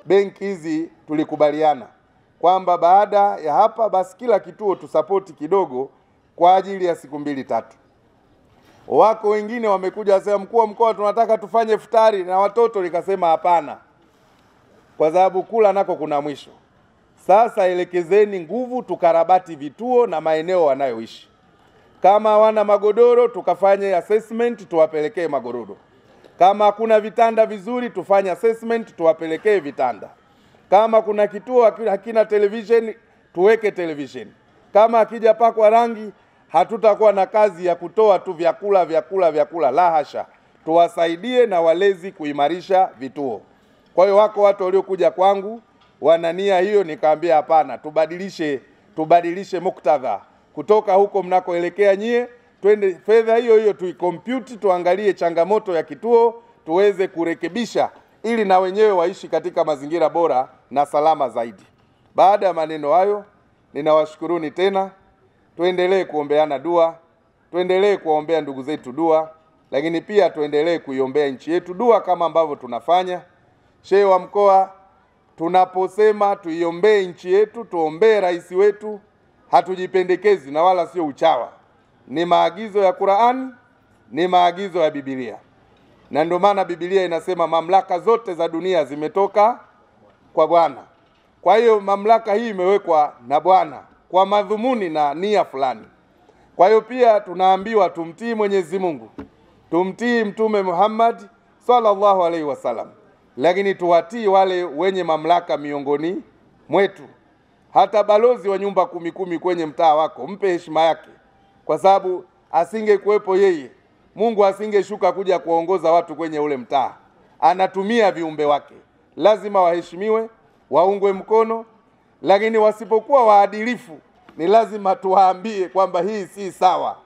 benki hizi tulikubaliana kwamba baada ya hapa basi kila kituo tusapoti kidogo kwa ajili ya siku 2-3. Wako wengine wamekuja wasema, mkuu wa mkoa tunataka tufanye iftari na watoto, nikasema hapana, kwa sababu kula nako kuna mwisho. Sasa elekezeni nguvu tukarabati vituo na maeneo wanayoishi. Kama wana magodoro tukafanye assessment tuwapelekee magodoro. Kama kuna vitanda vizuri tufanye assessment tuwapelekee vitanda. Kama kuna kituo hakina television tuweke television. Kama akija pakwa rangi hatutakuwa na kazi ya kutoa tu vyakula, la hasha. Tuwasaidie na walezi kuimarisha vituo. Kwa hiyo wako watu waliokuja kwangu wanania hiyo, nikaambia hapana, tubadilishe muktadha. Kutoka huko mnakoelekea nyie, twende fedha hiyo tuikompute, tuangalie changamoto ya kituo, tuweze kurekebisha ili na wenyewe waishi katika mazingira bora na salama zaidi. Baada ya maneno hayo, ninawashukuruni tena. Tuendelee kuombeana dua, tuendelee kuombea ndugu zetu dua, lakini pia tuendelee kuiombea nchi yetu dua kama ambavyo tunafanya. Shehe wa mkoa, tunaposema tuiombee nchi yetu, tuombee rais wetu, hatujipendekezi na wala sio uchawa. Ni maagizo ya Qur'ani, ni maagizo ya Biblia. Na ndio maana Biblia inasema mamlaka zote za dunia zimetoka kwa Bwana. Kwa hiyo mamlaka hii imewekwa na Bwana kwa madhumuni na nia fulani. Kwa hiyo pia tunaambiwa tumtii Mwenyezi Mungu, tumtii Mtume Muhammad sallallahu alaihi wasallam, lakini tuwatii wale wenye mamlaka miongoni mwetu. Hata balozi wa nyumba 10 kwenye mtaa wako mpe heshima yake, kwa sababu asingekuwepo yeye, Mungu asingeshuka kuja kuongoza watu kwenye ule mtaa. Anatumia viumbe wake, lazima waheshimiwe, waungwe mkono. Lakini wasipokuwa waadilifu, ni lazima tuwaambie kwamba hii si sawa.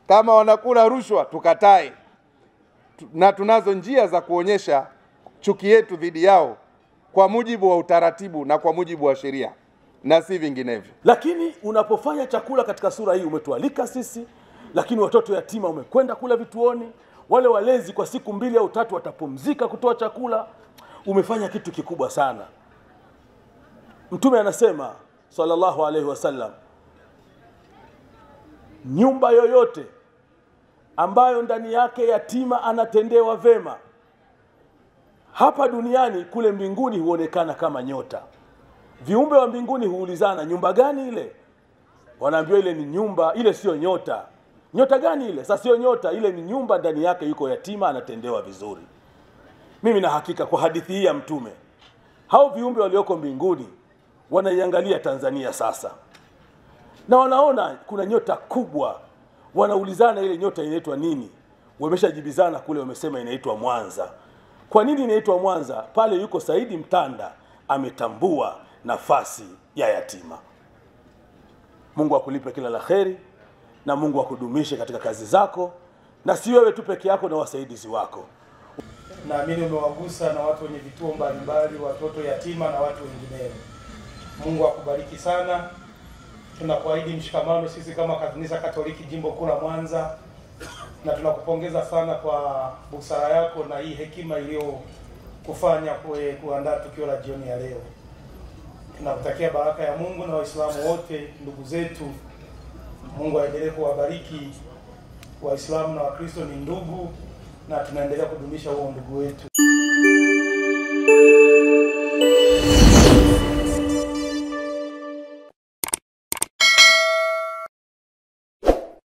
Kama wanakula rushwa tukatae, na tunazo njia za kuonyesha chuki yetu dhidi yao kwa mujibu wa utaratibu na kwa mujibu wa sheria, na si vinginevyo. Lakini unapofanya chakula katika sura hii, umetualika sisi, lakini watoto yatima umekwenda kula vituoni, wale walezi kwa siku 2 au 3 watapumzika kutoa chakula. Umefanya kitu kikubwa sana. Mtume anasema sallallahu alaihi wasallam, nyumba yoyote ambayo ndani yake yatima anatendewa vema, hapa duniani kule mbinguni huonekana kama nyota. Viumbe wa mbinguni huulizana, nyumba gani ile? Wanaambiwa ile ni nyumba, ile sio nyota. Nyota gani ile? Sasa sio nyota, ile ni nyumba, ndani yake yuko yatima anatendewa vizuri. Mimi na hakika kwa hadithi hii ya Mtume, hao viumbe walioko mbinguni wanaiangalia Tanzania sasa, na wanaona kuna nyota kubwa. Wanaulizana ile nyota inaitwa nini? Wameshajibizana kule, wamesema inaitwa Mwanza. Kwa nini inaitwa Mwanza? Pale yuko Saidi Mtanda, ametambua nafasi ya yatima. Mungu akulipe kila la kheri, na Mungu akudumishe katika kazi zako, na si wewe tu peke yako na wasaidizi wako. Naamini umewagusa na watu wenye vituo mbalimbali, watoto yatima na watu wengineo. Mungu akubariki sana. Tunakuahidi mshikamano sisi kama Kanisa Katoliki Jimbo Kuu la Mwanza, na tunakupongeza sana kwa busara yako na hii hekima iliyokufanya kuandaa tukio la jioni ya leo. Tunakutakia baraka ya Mungu na Waislamu wote ndugu zetu. Mungu aendelee kuwabariki. Waislamu na Wakristo ni ndugu, na tunaendelea kudumisha huo ndugu wetu.